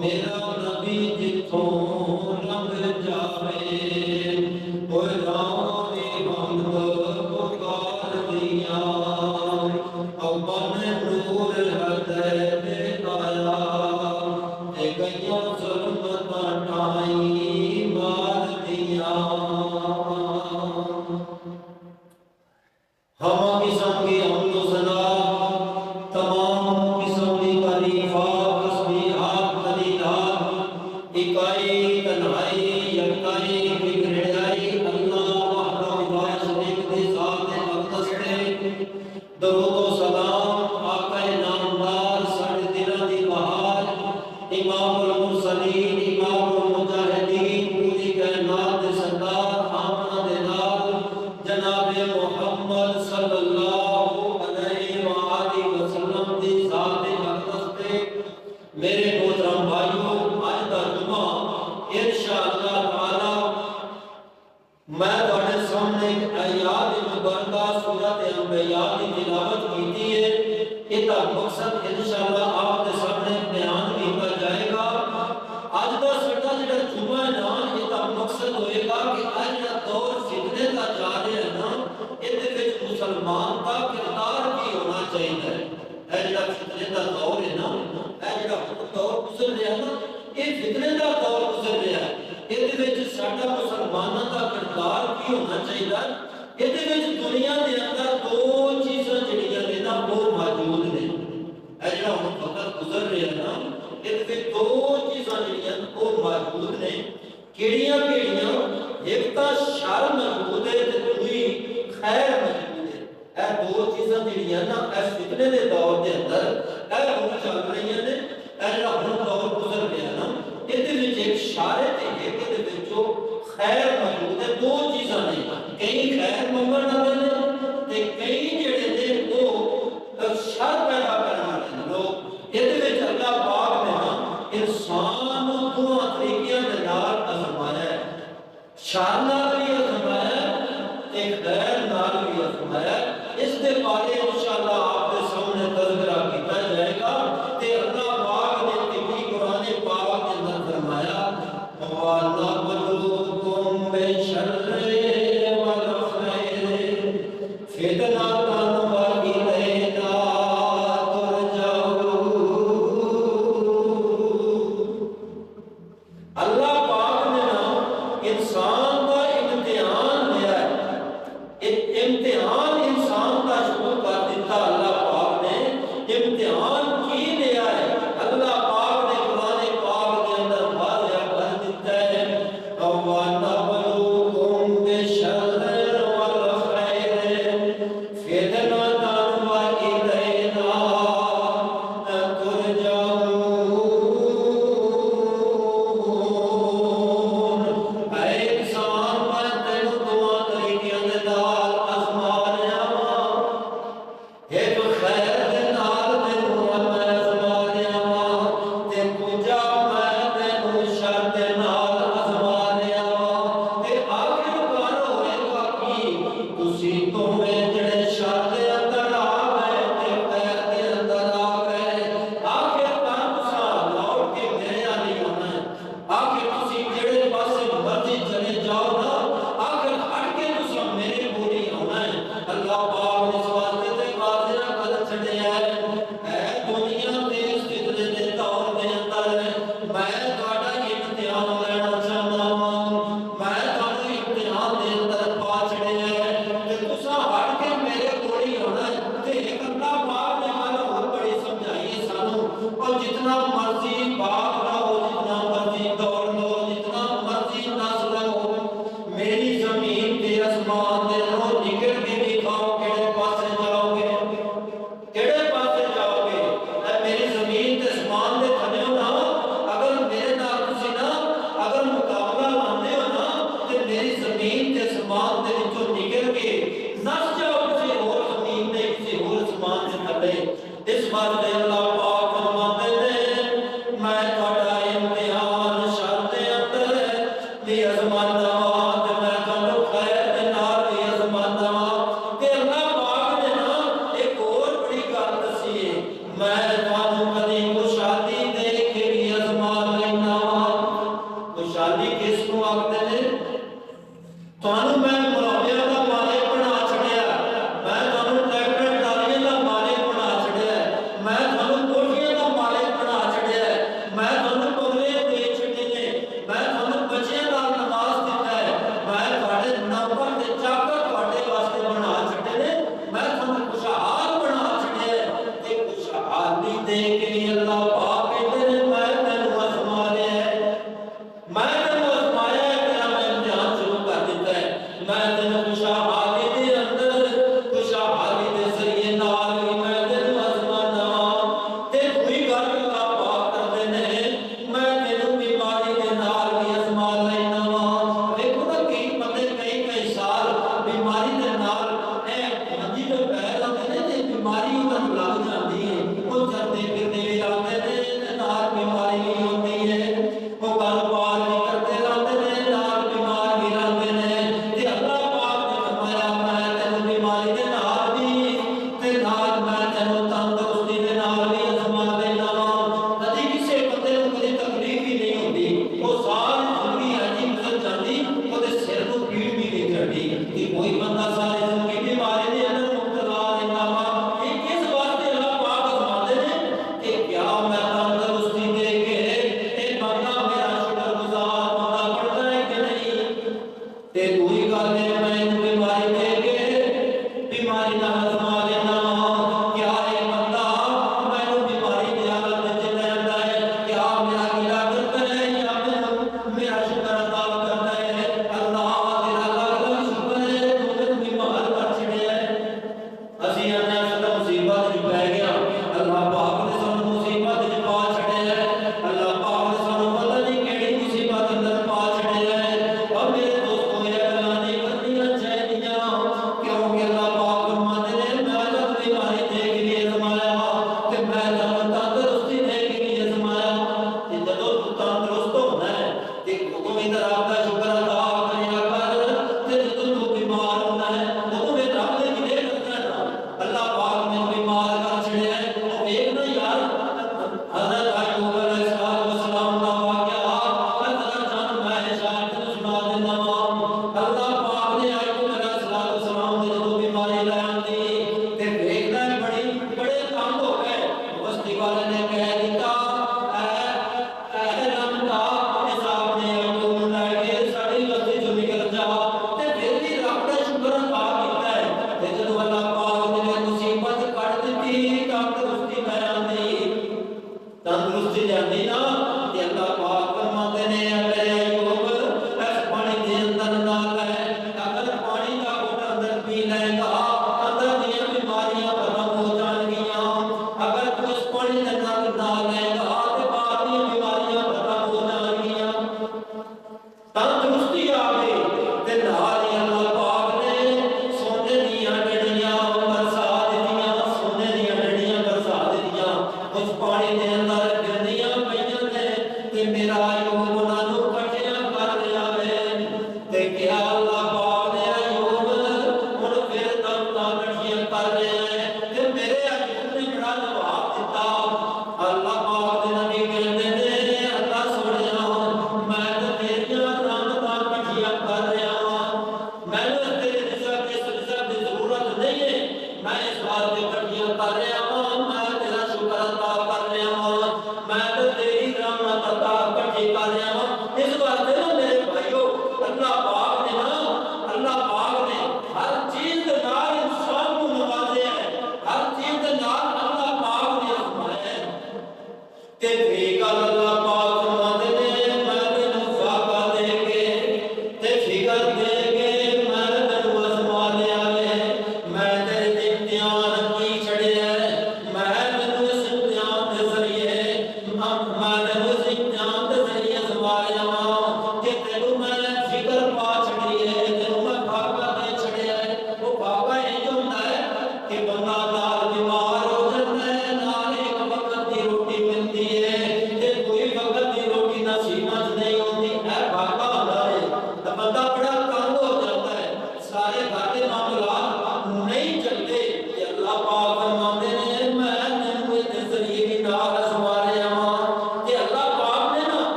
मेरा नबी जिथों लंघ जावे ओए राम हमद पुकार दिया अपन नूर हृदय में आया ते गईयां जुल्मत ढाई मार दिया। हम किस्म की हमदो सना तमाम किस्म की तारीफात तस्बीहात तलीलात इकाई तन्हाई यकाई बिगड़ाई अल्लाह वहदा ला शरीक दी ज़ात अक़दस ते दरूद व सलाम आका नामदार साडे दिलां दी बहार इमामुल मुरसलीन इमामुल मुजाहिदीन पूरी कायनात दे सरदार आमना दे नाल जनाब मुहम्मद सल्लल्लाहु अलैहि वसल्लम दी ज़ात अक़दस ते मेरे मोहतरम भाइयों आज दा जुमा इंशाअल्लाह ताला मैं तुहाडे सामने एक आयत मुबारका सूरत अंबिया की तिलावत कीती है। इसका मकसद इंशाअल्लाह आप दे सामने बयान किया जाएगा। आज दा साडा जिहड़ा जुमा है ना इसका मकसद होएगा कि आज दा दौर फितने का जा रहा है ना इहदे विच मुसलमान का किरदार की होना चाहिए। है जिहड़ा फितने का दौर है ना है जिहड़ा दौर गुजर रहा है ना ये फितने का दौर गुजर रहा है इहदे विच साडा मुसलमानां का किरदार की होना चाहिए। इहदे विच दुनिया दे अंदर दो चीज़ां जिहड़ियां ने ना वो मौजूद ने है जिहड़ा हुण वक्त गुजर रहा है ना इहदे विच दो चीज़ां जिहड़ियां वो मौजूद ने किहड़ियां एक तां शर मौजूद है ते दूई खैर मौजूद है। ਇਹ दो चीज़ां जिहड़ियां ना इस फितने दे दौर दे अंदर ਇਹ हुण चल रहीਆਂ ने ਇਹ ਜਿਹੜਾ हुण दौर गुजर रहा ना ਇਹਦੇ ਵਿੱਚ एक शर है ते एक ਇਹਦੇ ਵਿੱਚੋਂ खैर मौजूद है। दो चीज़ां ने कई खैर मंगण वाले ने ते कई ਜਿਹੜੇ ਨੇ ਉਹ शर पैदा ਕਰਨ ਵਾਲੇ ने लोग। ਇਹਦੇ ਵਿੱਚ अल्लाह पाक ने ना इंसान ਨੂੰ ਦੋਹਾਂ ਤਰੀਕਿਆਂ ਦੇ ਨਾਲ ਅਜ਼ਮਾਇਆ है। शर नाल भी अजमाया ते खैर नाल भी अजमाया। इसके बारे इंशाअल्लाह आपके सामने तज़किरा किया जाएगा ते अल्लाह पाक ने तिबी कुरान पाक के अंदर फरमाया वा नबलुकुम बिशर्रि वल खैर फितनतन व इलैना तुरजाऊन। अल्लाह पाक ने ना इंसान का इम्तिहान लिया है। इम्तिहान इंसान का शुरू कर दिता। अल्लाह पाक ने इम्तिहान की लिया है। अल्लाह पाक ने कुरान पाक के अंदर वाज़िह कर दिता है व नबलुकुम बिशर्रि वल खैर फितनतन व इलैना तुरजाऊन। जितना मर्जी भाग लो जितना मर्जी दौड़ लो जितना मर्जी नस लो मेरी जमीन ते आसमान दे नो निकल के दिखाओ केड़े पासे जाओगे केड़े पासे जाओगे। ए मेरी जमीन ते आसमान दे थले हो ना अगर मेरे नाल तुसी ना अगर मुकाबला लांदे हो ना ते मेरी जमीन ते आसमान दे विचों निकल के नस जाओ किसी और जमीन ते किसी और आसमान दे थले। इस बात दे अल्लाह पाक फरमाते हैं मैं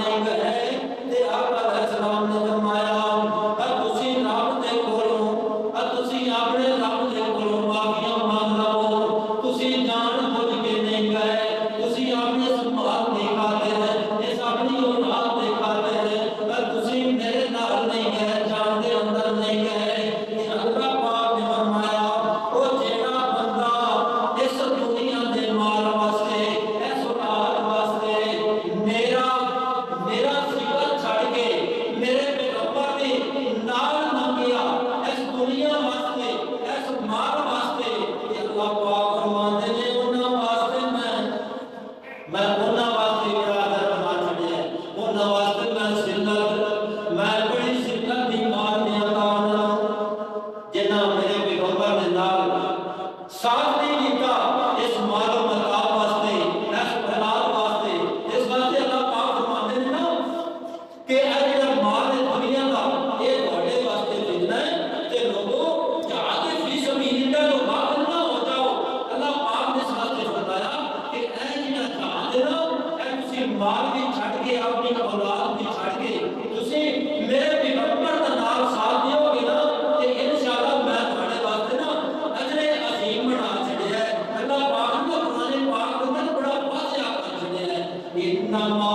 नहीं गए ते आका अलैहिस्सलाम ने फरमाया तुसी रब दे कोलों तुसी अपने रब दे कोलों माफियां मांग लवो तुसी जान बुझ के नहीं गए तुसी अपने संभाल नहीं खाते इस अपनी औलाद दे खाते तुसी मेरे नाल नहीं गए जान दे अंदर नहीं गए ते अल्लाह पाक ने फरमाया ओ जेड़ा बंदा इस दुनिया दे माल वास्ते इस औलाद वास्ते मेरा जिक्र छड़ के मेरे पैगंबर दे नाल ना गया इस दुनिया वास्ते इस माल वास्ते अल्लाह पाक फरमाते ने उन्हां वास्ते मैं उन्हां वास्ते बड़ा दर बना छड़िया उन्हां वास्ते मैं सिल्लत मैं बड़ी सिल्लत दी माल दे अता जिन्हां मेरे पैगंबर दे नाल साथ नहीं दिता इस माल मता वास्ते इस औलाद वास्ते इस वास्ते अल्लाह पाक फरमाते ने ना कि अगर माल दुनिया का ये ਤੁਹਾਡੇ वास्ते भेजना है ते लोगों जहाद फी सबीलिल्लाह लो गाफिल ना हो जाओ अल्लाह पाक ने इस वास्ते बताया कि ऐ जिहड़ा जहाद है ना ऐ तुसी माल भी छड़ के अपनी औलाद भी छड़ के तुसी मेरे पैगंबर दा नाम साथ दियोगे ना ते इंशाअल्लाह मैं ਤੁਹਾਡੇ वास्ते ना अजरे अजीम बना छड़िया है अल्लाह पाक ने कुरान पाक के अंदर बड़ा वाज़िह कर छड़िया है इन्नमा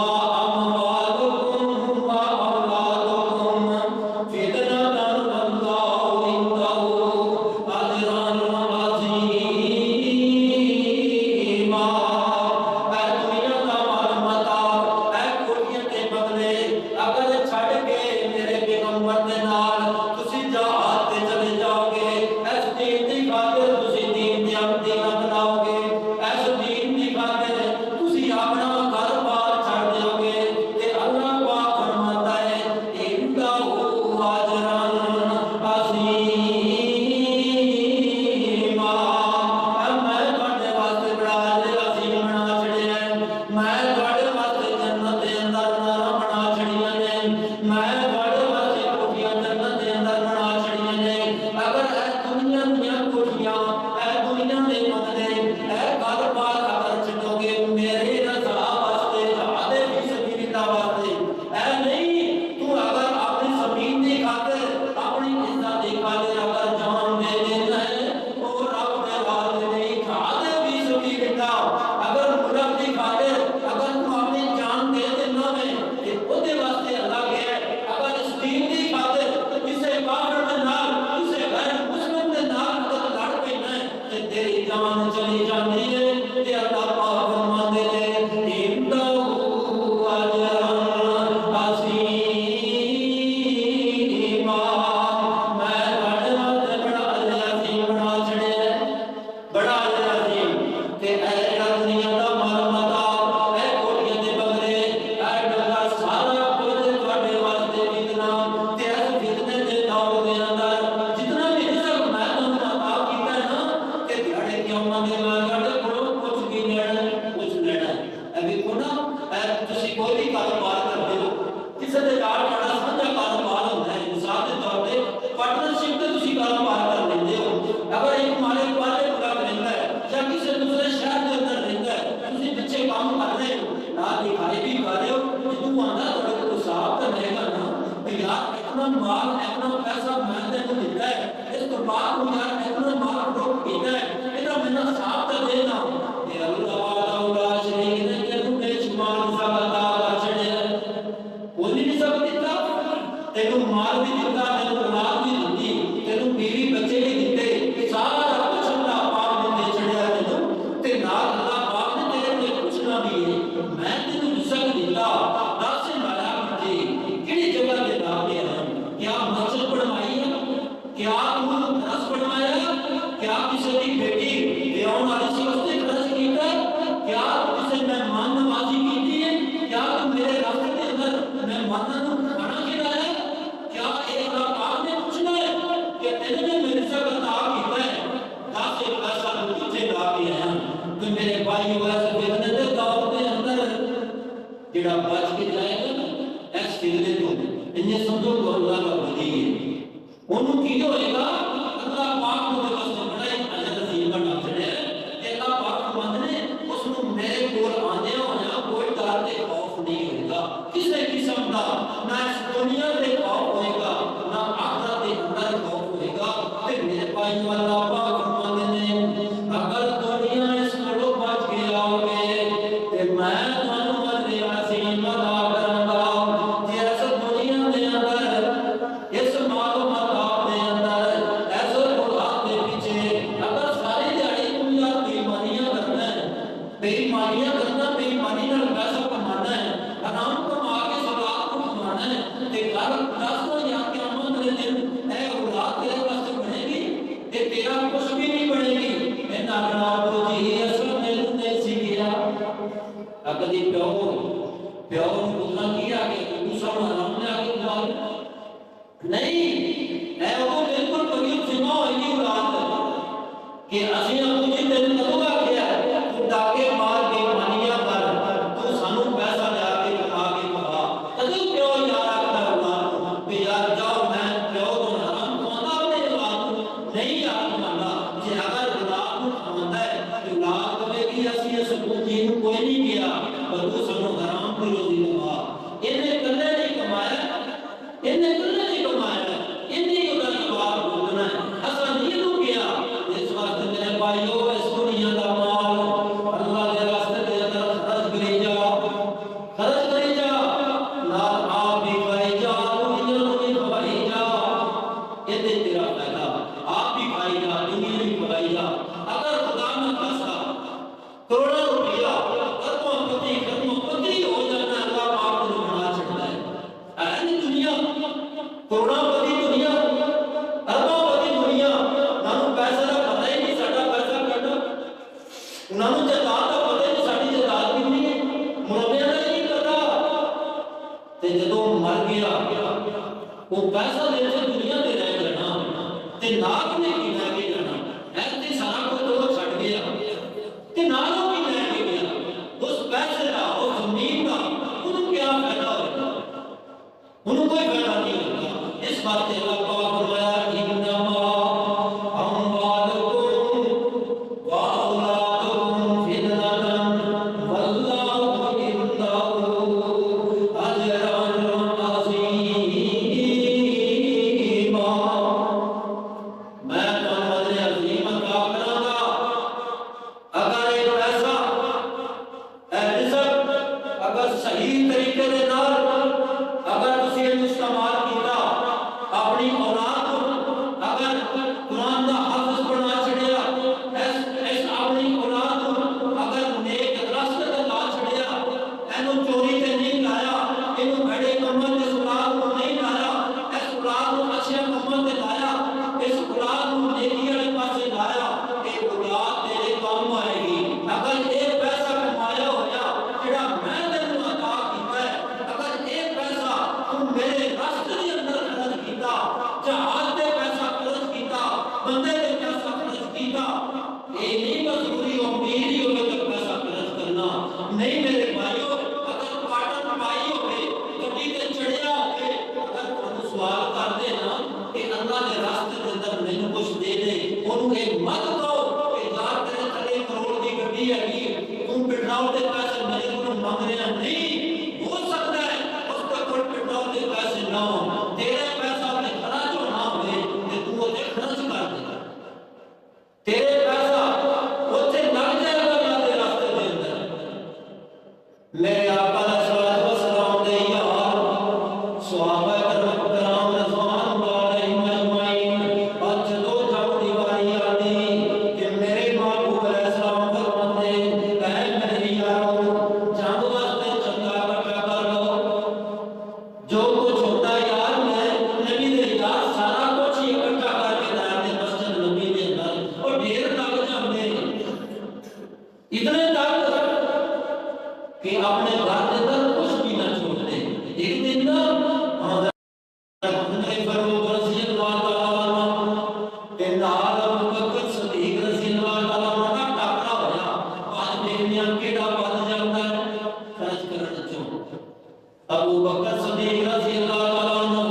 किसने भाई अल्लाह पाक फरमाते ने अगर दुनिया इस कोलों बच के आओगे ते मैं तुहानू अजर अज़ीम अता करांगा। जे इस दुनिया दे अंदर इस मालो मताब दे अंदर इस औलाद दे पीछे अगर सारी दिहाड़ी तू यार बेईमानियां करना है, बेईमानियां करना, बेईमानी नाल पैसा कमाना है, हराम कमा के सलाद को कमाना है ते कल दस या क़यामत दे दिन ए औलाद तेरे वास्ते बनेगी ते तेरा कुछ भी नहीं बनेगी। ए नागना जी असल मेनू नहीं सी गया अकदी प्यो प्यो ਨੂੰ ਪੁੱਛਣਾ ਕੀ ਆ ਕਿ ਤੂੰ ਸਭ ਹਰਾਮ ਨੇ ਆ ਕੇ ਜਵਾਬ नहीं है वो बिल्कुल कबीर जिम्मा होगी औलाद कि ਅਸੀਂ ਆਪੂ ਜੀ ਤੈਨੂੰ ਕਦੋਂ ਆਖਿਆ ਤੂੰ ਡਾਕੇ ਮਾਰ ਕੇ ਮਾਨੀਆਂ ਕਰ ਤੂੰ ਸਾਨੂੰ ਪੈਸਾ ਲਿਆ ਕੇ ਕਮਾ ਕੇ ਖਵਾ ਕਦੋਂ ਪਿਓ ਯਾਰ ਆਖਦਾ ਔਲਾਦ ਨੂੰ ਕਿ ਯਾਰ ਜਾਓ ਮੈਂ ਪਿਓ ਤੋਂ ਹਰਾਮ ਕਮਾਉਂਦਾ ਆਪਣੇ ਔਲਾਦ ਨੂੰ ਨਹੀਂ ਯਾਰ ਕਮਾਉਂਦਾ। ਜੇ ਅਗਰ ਔਲਾਦ ਨੂੰ ਕਮਾਉਂਦਾ ਹੈ ਤੇ ਔਲਾਦ ਕਹੇਗੀ ਅਸੀਂ ਇਸ ਪੂੰਜੀ ਨੂੰ ਕੋਈ ਨਹੀਂ ਗਿਆ ਪਰ ਤੂੰ ਸਾਨੂੰ ਹਰਾਮ ਦੀ ਰੋਜ਼ੀ ਕਮਾ। ਇਹਨੇ ਕੱਲੇ ਨਹੀਂ ਕਮਾਇਆ, ਇਹਨੇ ਕੱਲੇ नहीं कमाया, इन्हीं उधर जवाब भुगतना है। असा नहीं तो किया इस वास्ते मेरे भाइयों इस दुनिया का माल अल्लाह के रास्ते के अंदर खर्च करी जा, खर्च करी जा, नाल आप भी खाई जा, दुनिया को भी खवाई जा, ये तेरा फायदा। आप भी खाई जा, दुनिया भी खवाई जा। अगर खुदा न खासा करोड़ों रुपया अरबों पति हो जाना अल्लाह पाक को बना छड़ता है। ऐसी दुनिया करोड़पति दुनिया अरबोंपति दुनिया नानू पैसे का पता ही नहीं साडा पैसा कड्ड नानू जायदाद का पता ही नहीं साडी जायदाद कितनी है मुरब्बियां का नहीं पता ते जदों मर गया वो पैसा दे के दुनिया ते रह जाना ते नाक ने की लेके जाना ऐसे सारा कुछ तो छड़ गया ते नालों की लेके गया उस पैसे का उस जमीन का उन्हें क्या फायदा होगा, उन्हें कोई फायदा नहीं होगा। इस बात से अल्लाह पाक फरमाया इन्नमा अमवालुकुम व औलादुकुम फितनतन वल्लाहु इंदहु अजरुन अज़ीमा। मैं तुहानू अजर अज़ीम अता करांगा अगर ये पैसा ए रिज़्क अगर सही तरीके दे नाल अगर तुसीं इस्तेमाल कीता अपनी औलाद को अगर कुरान का हाफिज बना छड़िया इस अपनी औलाद को अगर नेक रास्ते ते ला छड़िया एनु चोरी ते नहीं लाया एनु बड़े कम्मां ते औलाद को नहीं लाया इस औलाद को अच्छे कम्मां ते लाया इस औलाद को नेकी वाले पासे लाया ये औलाद तेरे काम आएगी। अगर ये पैसा कमाया होया जेड़ा मैं तैनू अता कीता है अगर ये पैसा तू मेरे रास्ते के अंदर खर्च कीता जहाज पे पैसा खर्च कीता बंदे पे पैसा खर्च कीता ये नहीं मजबूरी हो अमीर ही होवे तो पैसा खर्च करना नहीं मेरे भाइयों। अगर पाटन पाई होवे गड्डी ते चढ़िया होवे अगर तुहानू सवाल करदे ना कि अल्लाह दे रास्ते के अंदर मैनू कुछ दे दे ओनू ये मत कहो कि यार तेरे थले करोड़ दी गड्डी हैगी तू पेट्रोल दे पैसे मेरे कोलों मांग रहा नहीं हो सकता है उसके कोल पेट्रोल दे पैसे ना हो तेरे पैसा पे खर्च होना होवे ते तू ओते खर्च कर दे तेरे पैसा ओते लग जाएगा अल्लाह दे रास्ते दे अंदर। मेरे आका अलैहि सलाम दे यार सहाबा कराम रज़वान अलैहिम अजमईन और जदों जब दीवारी आती कि मेरे महबूब अलैहि सलाम फरमाते ऐ मेरे यारो जंग वास्ते चंगा इकट्ठा कर लो जो कुछ होता यार मैं नबी दे यार सारा कुछ ही इकट्ठा करके लाया ते मस्जिद नबी दे अंदर और ढेर लग जाते इतने तक कि अपने घर के अंदर कुछ भी ना छोड़ते। एक दिन ना हज़रत फारूक रज़ी अल्लाह तआला अन्हु ते नाल अबू बकर सिद्दीक रज़ी अल्लाह तआला अन्हु दा टकरा होया। आज देखने आ केड़ा बद जांदा है खर्च करन चों। अबू बकर सिद्दीक रज़ी अल्लाह तआला अन्हु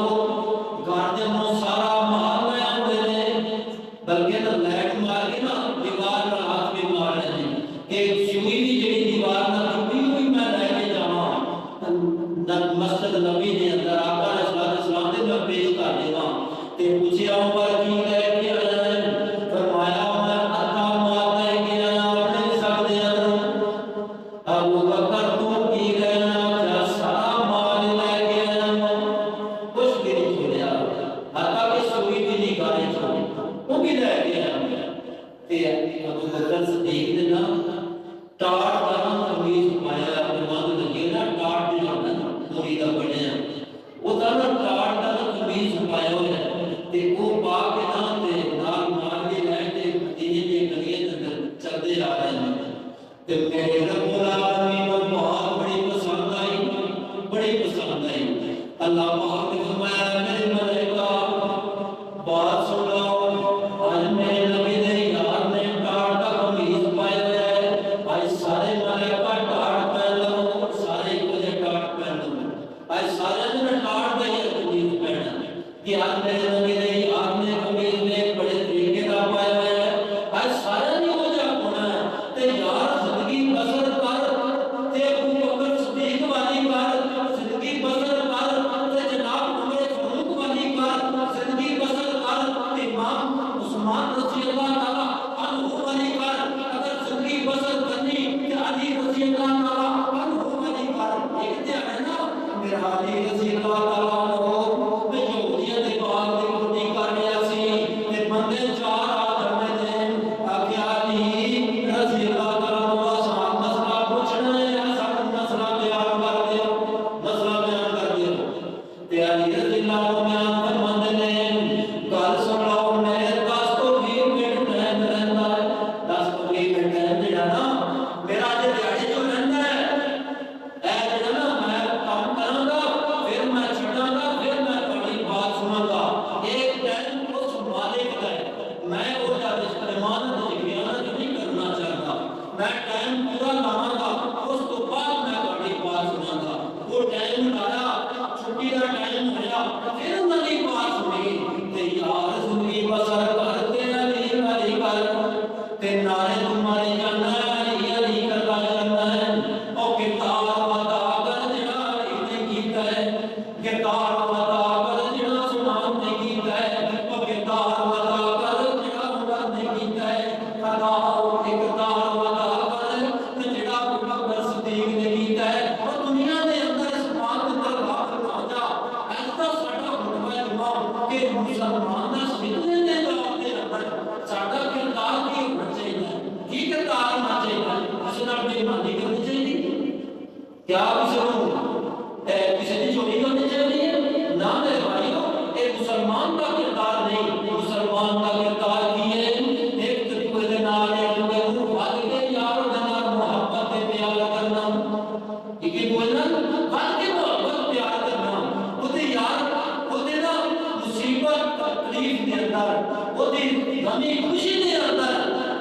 घर दे अंदरों सारा माल ले आंदे ने बल्कि ना लाइट मार के ना दीवार नाल हाथ भी मार लेंदे कि सुई दी जेड़ी दीवार नाल टुटी हुई मैं लेके जावां मस्जिद नबी दे अंदर आका अलैहि सलाम दे मैं पेश कर देवां ते पूछया उमर की लेके आया है عثمان رضی اللہ تعالیٰ عنہ والی کر، اگر زندگی بسر کرنی کہ علی رضی اللہ تعالیٰ عنہ والی کر، ایک دیا ہے نا میرا علی رضی اللہ تعالیٰ عنہ میں یہودیت دے بعد دے کوٹی کر لیا سی تے بندے چار آدھر میں دیں آکے علی رضی اللہ تعالیٰ عنہ آسان مسئلہ پوچھنا ہے آسان مسئلہ بیان کر دیا، مسئلہ بیان کر دیا تے علی رضی اللہ عنہ بیان فرماندے نے گل سن لو میرے 10 تو 20 منٹ ٹائم رہتا ہے، 10 تو 20 منٹ ٹائم جڑا نا میرا جے دیہڑی جو رہندا ہے اے جڑا نا میں کام کراں گا پھر میں چھڈاں گا پھر میں تہاڈی بات سناں گا، ایک ٹائم اس مالک دا ہے، میں او دا امانت دی خیانت نہیں کرنا چاہتا، میں ٹائم پورا لاواں گا اس تو بعد میں تہاڈی بات سناں گا، وہ ٹائم لایا چھٹی دا ٹائم ہویا پھر انہاں دی بات سنی تے یار زندگی بسر کرتے علی علی کر تے نعرے تمہارے جانا ہے علی علی کرتا جانا ہے، او کردار ودا کر جڑا علی نے کیتا ہے، کردار ودا کر جڑا سنان نے کیتا ہے، او کردار ودا کر جڑا عمر نے کیتا ہے، کردار ودا کر تے جڑا ابو بکر صدیق نے کیتا ہے، او دنیا دے اندر اس بات تے داخل ہو جا ایسا ساڈا خطبہ جمعہ کہ مسلمان دا فتنے دے دور دے اندر ساڈا کردار کی ہونا چاہیے، کی کردار ہونا چاہیے، اس نال بے ایمانی کرنی چاہیے، کیا کسی دی چوری کرنی چاہیے؟ نہ میرے بھائیو، ایک مسلمان کا کردار نہیں، مسلمان کا کردار کی ہے ایک طریقے دے نال ایک دوسرے نوں ود کے یار دے نال محبت تے پیار کرنا، ایک بولنا ود کے محبت پیار کرنا، او تے یار او تے نا مصیبت تکلیف دے اندر او دی غمی خوشی دے اندر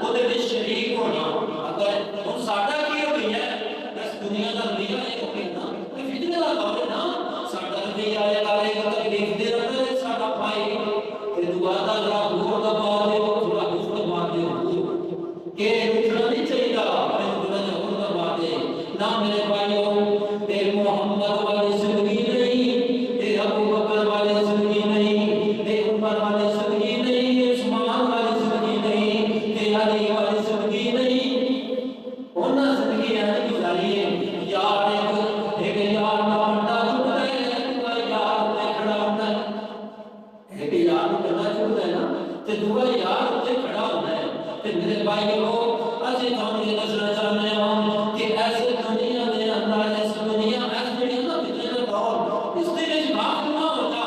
او دے وچ شریک ہونا، اگر ہن ساڈا کی ہو گئی ہے اس دنیا دا رویہ اے ہو گیا نا کہ فتنے دا دور ہے نا، ساڈا رویہ اے کرے گا تکلیف دے اندر ساڈا بھائی تے دعا دا ذرا ہور دبا دیو تھوڑا ہور دبا دیو کہ رکنا نہیں چاہیے اپنے دل دا ہور دبا دے نہ میرے بھائیو تے محمد والی زندگی نہیں تے ابو بکر والی زندگی نہیں تے عمر والی زندگی نہیں عثمان والی زندگی نہیں تے علی والی زندگی نہیں، انہاں زندگی ایسی گزاری ہے یار ایک یار دا بندہ چھٹتا ہے دوسرا یار تے کھڑا ہوتا ہے، ایک یار نوں بندہ چھٹتا ہے نا تے دوسرا یار تے کھڑا ہوتا ہے تے میرے بھائیو اسی تھانوں یہ دسنا چاہنے ہاں کہ ایسے دنیا دے اندر اس دنیا اس جڑی نا فتنے دا دور اس دے وچ داخل نہ ہو جا،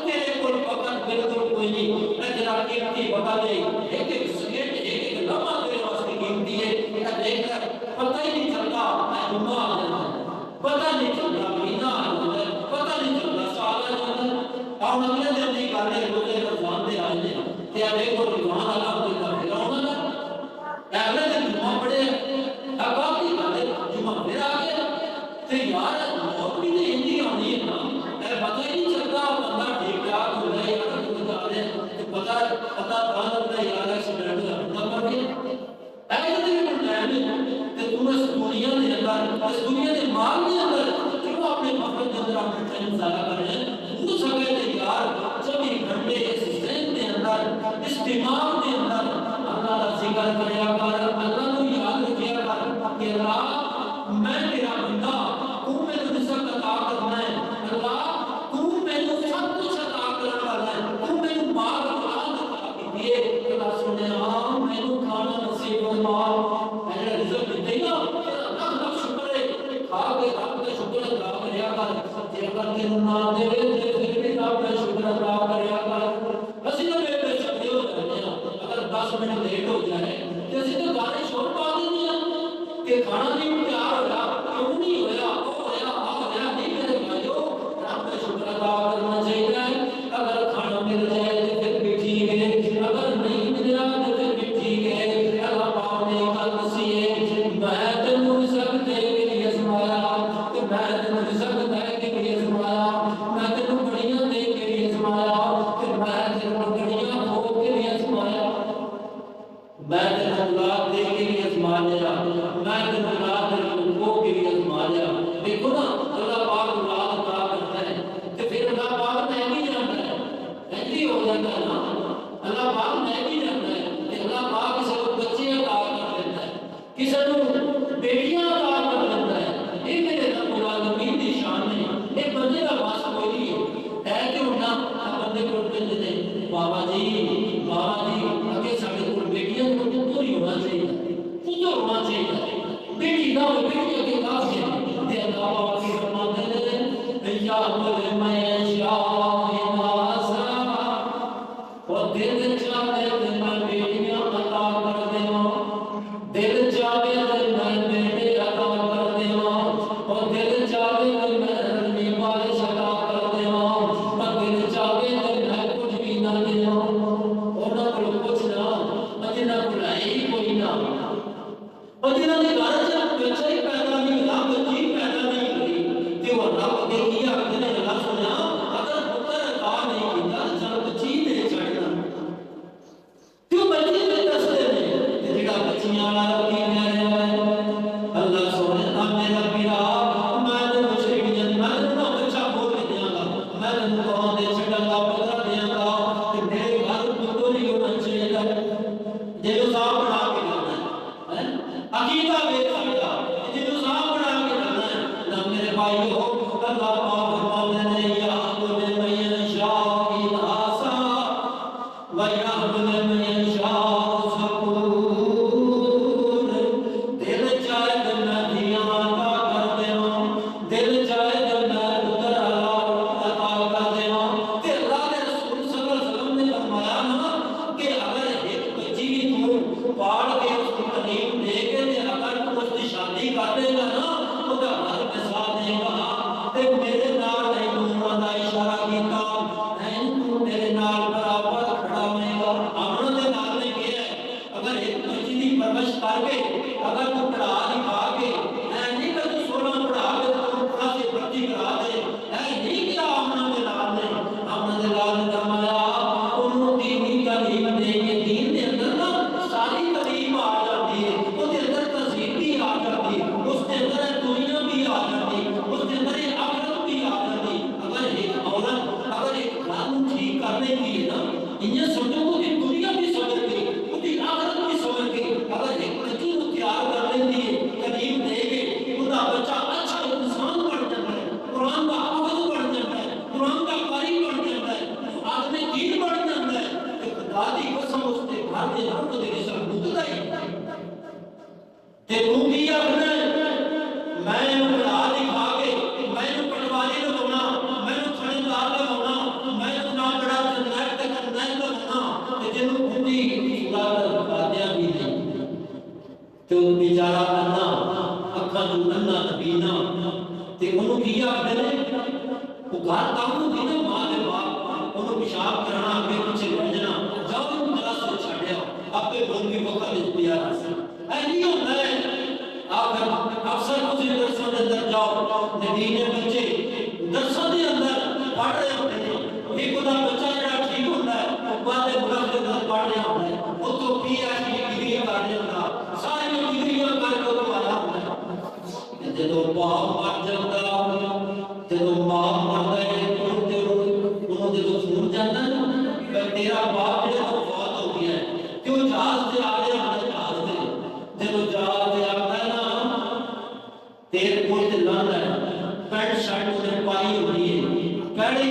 تیرے کول وقت بالکل کوئی نہیں، اے جڑا قیمتی وقت ہے ایک ایک سیکنڈ ایک ایک لمحہ تیرے واسطے قیمتی ہے، اے دیکھ کر پتہ ہی نہیں چلتا جمعہ آ جاتا ہے، پتہ نہیں چلتا مہینہ آ جاتا ہے، پتہ نہیں چلتا سال آ جاتا ہے، اور اگلے دن دی گل ہے روزے رمضان دے آ جاتے ہیں تے اے دیکھو رمضان الحمدللہ پھر آنا نا اگلے دن جمعہ پڑھے اب باقی گل ہے جمعہ پھر آ گیا تے یار موت بھی تے ہندی آنی ہے نا، اے پتہ ہی نہیں چلتا بندہ ٹھیک ٹھاک ہو جائے یار تو بتا دے تے پتہ تھا لگتا ہے یار ایکسیڈنٹ کا بندہ مر گیا، ایسے دن ٹائم تے تم اس دنیا دے اندر اس دنیا دے مال دے اندر کیوں اپنے مقصد دے اندر اپنا ٹائم ضائع کر رہے ہیں، وہ سمے تے یار 24 گھنٹے اس ذہن دے اندر اس دماغ دے اندر اللہ دا ذکر کریا کر، اللہ کو یاد رکھیا کر کہ اللہ میں تیرا بندہ، تو میرے رزق عطا کرنا ہے، اللہ تو میرے سب کچھ عطا کرنے والا ہے، تو میرے مال اولاد عطا کیتی ہے، اللہ سنے ہاں میں نے کھانا نصیب فرما، میرے رزق دیتے نا اللہ کا شکر ہے، کھا کے رب کا شکر ادا کریا کر، جے اگر تینوں نہ دے تے پھر بھی رب کا شکر ادا کریا کر، اسی نہ بے شک ہو جاتے ہیں، اگر 10 منٹ لیٹ ہو جائے تے اسی تو گانے شور پا دیندے ہیں کہ کھانا نہیں تیار ہویا کیوں نہیں ہویا او ہویا آ ہویا نہیں میرے بھائیو، رب کا شکر ادا کرنا چاہیے، اگر کھانا مل جائے تے پھر بھی ٹھیک ہے، اگر نہیں ملیا تے پھر بھی ٹھیک ہے، اللہ پاک نے کل دسی ہے میں تینوں رزق دے کے لیے ازمایا تے میں تینوں رزق دے کے لیے ازمایا، میں تینوں بڑیاں دے کے لیے ازمایا تے میں تینوں بڑیاں ہو کے لیے ازمایا، میں تینوں اولاد دے کے لیے ازمایا، میں تینوں اولاد دے کے لیے ازمایا، دیکھو نا اللہ پاک اولاد عطا کرتا ہے تے پھر اللہ پاک نے بھی جانتا ہے ایسی ہو جاتا ہے نا، اللہ پاک نے بھی جانتا ਬੱਚਿਆਂ बेटियां अता कर देता है। ये मेरे रब्बुल आलमीन की शान है। ये बंदे का बस कोई नहीं है कि उन्ना बंदे को कहते हैं बाबा जी अगे साढ़े को बेटियां को पुत्र ही होना चाहिए, पुत्र होना चाहिए। बेटी ना हो बेटी अगे काफ है ते अल्लाह पाक की फरमाते हैं या अमल मैं शाहिनासा और दिल चाहे ते मैं बेटियां अता कर देवां, दिल चाहे ते मैं बेटे अता कर देवां, और दिल चाहे ते मैं रनी बारिश अता कर देवां, और दिल चाहे ते मैं कुछ भी ना देवां। उन्हां कोल कुछ ना जिन्हां कोल है ही कोई ना, और जिन्हां दे घर च बच्चा ही पैदा नहीं होया, बच्ची पैदा नहीं हुई ते वो रब अगे की आखदे ने अल्लाह सुनिया अगर पुत्र अता नहीं कीता चल बच्ची दे छड़ना क्यों बच्ची दे दसदे ने ते जेड़ा बच्चियां वाला की कह रहा है अल्लाह सोने आ मेरा पीरा मैं ते मुशरिकियां मैं ना बच्चा बोल के देंगा, मैं तन्नू कहां दे छड़ांगा पकड़ देंगा ते मेरे घर पुत्र ही होना चाहिए। जेलो साहब बना के लाना है अकीदा बेटा जेलो साहब बना के लाना है ना मेरे भाइयों। अल्लाह पाक फरमाते हैं या अब्दुल मयशा इनासा व या अब्दुल मयशा सकूर, दिल चाहे तो मैं दिया अता कर देवां, दिल चाहे तो मैं पुत्र अता कर देवां। ते अल्लाह के रसूल सल्लल्लाहु अलैहि वसल्लम ने फरमाया ना कि अगर एक बच्ची भी तू पाल के उसको तलीम दे के ते अगर तू उसकी शादी कर देगा ना ਉਹਦਾ ਹਰ ਪੈਸਾ ਦੇਗਾ ਤੇ ਮੇਰੇ ਨਾਲ ਨਹੀਂ ਤੂੰ ਦਾ ਇਸ਼ਾਰਾ ਕੀਤਾ ਐਂ ਤੂੰ ਮੇਰੇ ਨਾਲ ਬਰਾਬਰ ਖੜਾ ਹੋਏਗਾ। ਆਪਣਾ ਦੇ ਨਾਲ ਨੇ ਕਿਹਾ ਅਗਰ ਇੱਕ ਬੱਚੀ ਦੀ ਪਰਵਰਿਸ਼ ਕਰਕੇ ਅਗਰ ਤੂੰ ਪੜਾ ਲਿਖਾ ਕੇ ਐ ਨਹੀਂ ਕਿ ਤੂੰ 16 ਪੜਾ ਕੇ ਤੂੰ ਖਾਸੇ ਭਰਤੀ ਕਰਾ ਦੇ, ਐ ਨਹੀਂ ਕਿ ਆਪਣਾ ਦੇ ਨਾਲ ਨੇ ਫਰਮਾਇਆ ਉਹਨੂੰ ਦੀਨੀ ਤਾਲੀਮ ਦੇ ਕੇ ਦੀਨ ਦੇ ਅੰਦਰ ਨਾ ਸਾਰੀ ਤਾਲੀਮ ਆ ਜਾਂਦੀ ਹੈ, ਉਹਦੇ ਅੰਦਰ ਤਜ਼ਹੀਰ ਵੀ ਆ ਜਾਂਦੀ, उसके अंदर दुनिया भी आ जाती, उसके अंदर आखिरत भी आ जाती। अगर एक औरत अगर एक काम ठीक करने की है ना ये समझो वो दुनिया भी समझ गई उसकी आखिरत भी समझ गई। अगर एक बच्ची को तैयार कर लेती है तलीम देके उसका बच्चा अच्छा इंसान बन जाता है, कुरान का हाफिज बन जाता है, कुरान का कारी बन जाता है, आदमी दीन बन जाता है। तो खुदा की कसम उसके घर के नाम तो तेरे सब मुद्दा ही ते तू भी अपने मैं पढ़ा लिखा के मैंने पटवारी लगाना, मैंने थानेदार लगाना, मैं इतना बड़ा जनरल तक नहीं लगाना ते जिन्हों खुदी पूरा कर भी नहीं तो बेचारा अन्ना अखा जो अन्ना नबीना ते उन्हों की आखदे ने वो घर काम होंदी ना मां दे बाप उन्हों पेशाब कराना अगे पीछे भेजना जाओ क्लास से छड्या आपे मन भी वक्त विच पिया रहा ऐ नहीं होंदा है। आखिर अफसर कुछ दरसों के अंदर जाओ नबीने बच्चे दरसों के अंदर पढ़ रहे होते हैं, एक उदा बच्चा जरा ठीक होता है बाद में मुल्क के अंदर पढ़ रहा होता है वो तो पीएचडी डिग्री कर रहा होता सारी डिग्रियां करके तो आया होता है। जदों बाप मर जाता जदों मां मरदा है ते उन्होंने जदों सुन जाता ना तेरा बाप जो वफात हो गया है क्यों जहाज से आ रहे हैं जहाज से जदों जहाज से आता है ना तेरे कोल ते लांदा है पैंट शर्ट उसने पाई हुई है पैड़ी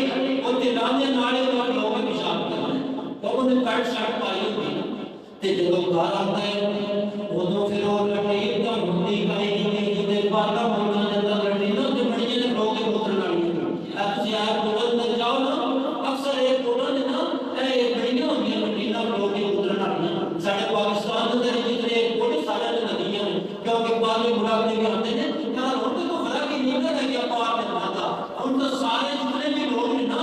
उते लांदे नाले नाल लोग पेशाब करते हैं तो उन्हें पैंट शर्ट पाई हुई है ते जदों घर आता है उदों फिर वो लटीर तो हुंदी कहीं नहीं जिदे पाता मुल्कां दे अंदर लटीर ते बड़ियां ने लोग पुत्र नाली अब यार तुरंत जाओ ना अक्सर एक तुरंत ना ए बड़ियां होंदियां लटीरां लोग पुत्र नाली साडे पाकिस्तान दे जितने कोट सारे नदियां ने क्योंकि बाद में मुराद में आते हैं यार उनको तो फर्क ही नहीं रह गया पार में आता उन तो सारे जितने भी लोग हैं ना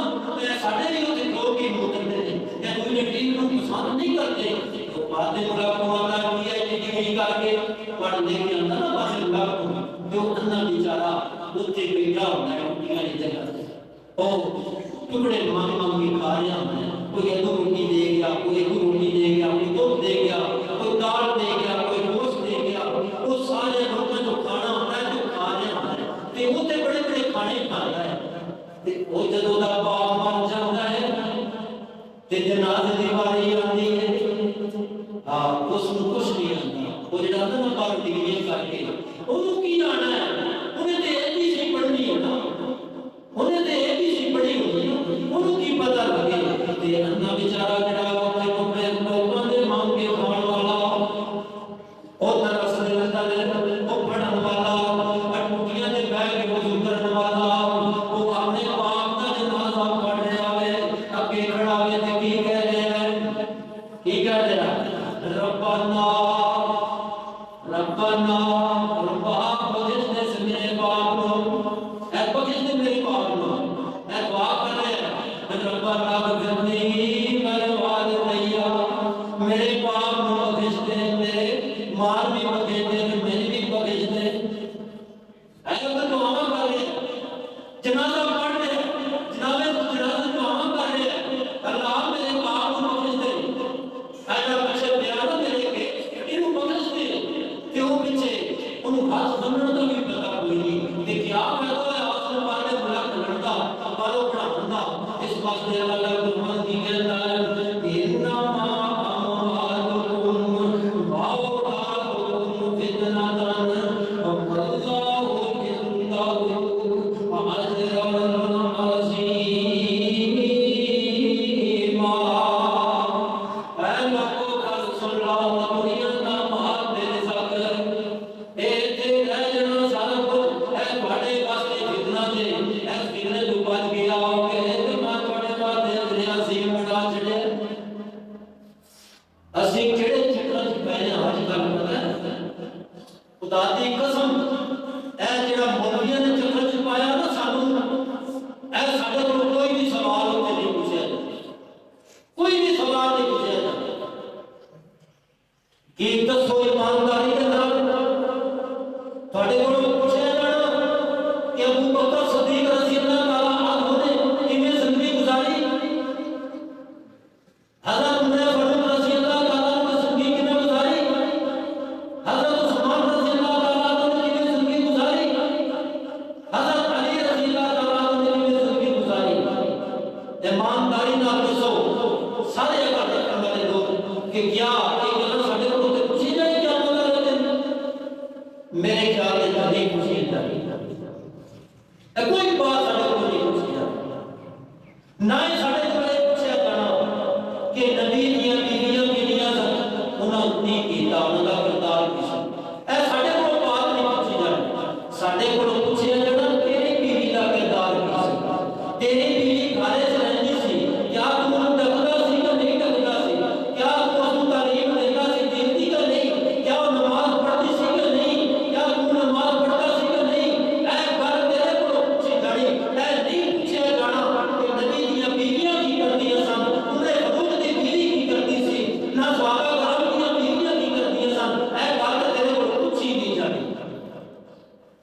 साडे भी होते लोग ही मुकरते हैं या कोई लटीर को पसंद नहीं करते तो बाद में मुराद को आता पीएचडी डिग्री करके पढ़ ले के अंदर ना बस लग जो अन्ना बेचारा उत्ते बैठा होता है उनकी जगह ओ टुकड़े मांग मांग के खा रहा है, कोई एक रोटी दे गया, कोई एक रोटी दे गया, कोई दूध दे गया, कोई दाल दे गया, कोई गोश्त दे गया, वो सारे लोग जो खाना होता है जो खा रहे होता है ते वो ते बड़े बड़े खाने खाता है ते वो जदों दा बाप मर जाता है ते जनाजे दी वारी आती है हाँ उसमें कुछ नहीं आता वो जड़ा ना बाहर डिग्री रब्बाना रब्बाना रब्बा बख्श दे मेरे बाप को, ऐ बख्श दे मेरे बाप को, ऐ दुआ कर रहे हैं रब्बाना बख्शनी मेरे वालिदैया, मेरे बाप को बख्श दे, मेरे मां भी बख्श दे, मैंने भी बख्श दे। ऐसा तो दुआ कर रहे हैं, जनाजा पढ़ रहे हैं, जनाबे जनाजा दुआ कर रहे हैं, अल्लाह मेरे बाप को बख्श दे, ऐसा बख्श दिया ना मेरे के इन्हों बख्श दे, क्यों पीछे उन्होंने हाथ बनने का भी पता कोई नहीं, ते क्या फायदा है आसमान वाले बुला के लड़ता बालों बड़ा बंदा, इस वास्ते अल्लाह कुरान की कहता है इन्ना मा अमवालुकुम व औलादुकुम फितनतन वल्लाहु इंदहु अजरुन अज़ीमा। ऐ लोगों का सुन लो दुनिया का माल तेरे सागर ए ते रह जाना सारा कुछ ऐ ਤੁਹਾਡੇ ਵਾਸਤੇ ਫਿਤਨਾ ਜੇ ਇਸ ਫਿਤਨੇ ਤੋਂ ਬਚ ਗਿਆ ਕਿ ਤੇ ਮੈਂ ਤੁਹਾਡੇ ਵਾਸਤੇ ਦਰਿਆ ਸੀ ਮੁੰਡਾ ਛੜਿਆ। ਅਸੀਂ ਕਿਹੜੇ ਚੱਕਰਾਂ 'ਚ ਪੈ ਜਾਂ ਅੱਜ ਕੱਲ੍ਹ ਪਤਾ ਹੈ ਖੁਦਾ ਦੀ ਕਸਮ ਇਹ ਜਿਹੜਾ ਮੌਲਵੀਆਂ ਨੇ ਚੱਕਰ 'ਚ ਪਾਇਆ ਨਾ ਸਾਨੂੰ ਇਹ ਸਾਡੇ ਕੋਲ ਕੋਈ ਵੀ ਸਵਾਲ ਉੱਤੇ ਨਹੀਂ ਪੁੱਛਿਆ ਜਾਂਦਾ, ਕੋਈ ਵੀ ਸਵਾਲ ਨਹੀਂ ਪੁੱਛਿਆ ਜਾਂਦਾ ਕਿ ਦੱਸੋ ਇਮਾਨਦਾਰੀ ਦੇ ਨਾਲ ਤੁਹਾਡੇ ਕੋਲ ਪੁੱਛਿਆ ਜਾਣਾ ਕਿ ਅਬੂ ਬਕਰ ਸਦੀਕ ਰਜ਼ੀ ਅੱਲਾਹ ਤਾਲਾ ਅਨਹੁ ਨੇ ਕਿਵੇਂ ਜ਼ਿੰਦਗੀ ਗੁਜ਼ਾਰੀ, हज़रत उमर फारूक रज़ी अल्लाह ताला ने जिंदगी किਵੇਂ गुजारी, हज़रत उस्मान रज़ी अल्लाह ताला ने किਵੇਂ जिंदगी गुजारी, हज़रत अली रज़ी अल्लाह ताला ने किਵੇਂ जिंदगी गुजारी। ईमानदारी नाल दसो सारे अगर देखने वाले लोग कि क्या ये गल्लां साडे कोल ते पुछी जाए क्या मतलब है, मेरे ख्याल में नहीं पुछी जाती, कोई बात साडे कोल नहीं पुछी जाती, ना ही साडे कोल पुछया जाना कि नबी दियां बीवियां किहड़ियां सन, उन्हां ने कीता उन्हां दा किरदार की सी, ऐ साडे कोल बात नहीं पुछी जाती, साडे कोल पुछया जाना तेरी बीवी दा किरदार की सी, तेरी बीवी घरे च रहंदी सी, क्या तू उन्हूं डकदा सी कि नहीं डकदा सी, क्या तू उहनूं तालीम दिंदा सी दीन दी कि नहीं, क्या वो नमाज पढ़दी सी कि नहीं, क्या तू नमाज पढ़दा सी कि नहीं, ऐ गल तेरे कोल पुछी जानी, ऐ नहीं पुछया जाना कि नबी दियां बीवियां की करदियां सन, उमर फारूक दी बीवी की करदी सी, ना सहाबा कराम दियां बीवियां की करदियां सन, ऐ गल तेरे कोल पुछी नहीं जानी।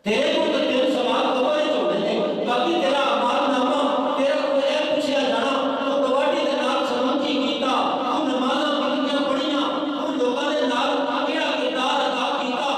तेरे कोल तो तेरे सवाल कबर च होने ने, बाकी तेरा अमालनामा तेरा कोल ऐ पुछया जाना तू गवाही दे नाल सलूक की कीता, तू नमाज़ां पढ़ियां, तू लोकां दे नाल किहड़ा किरदार अदा कीता,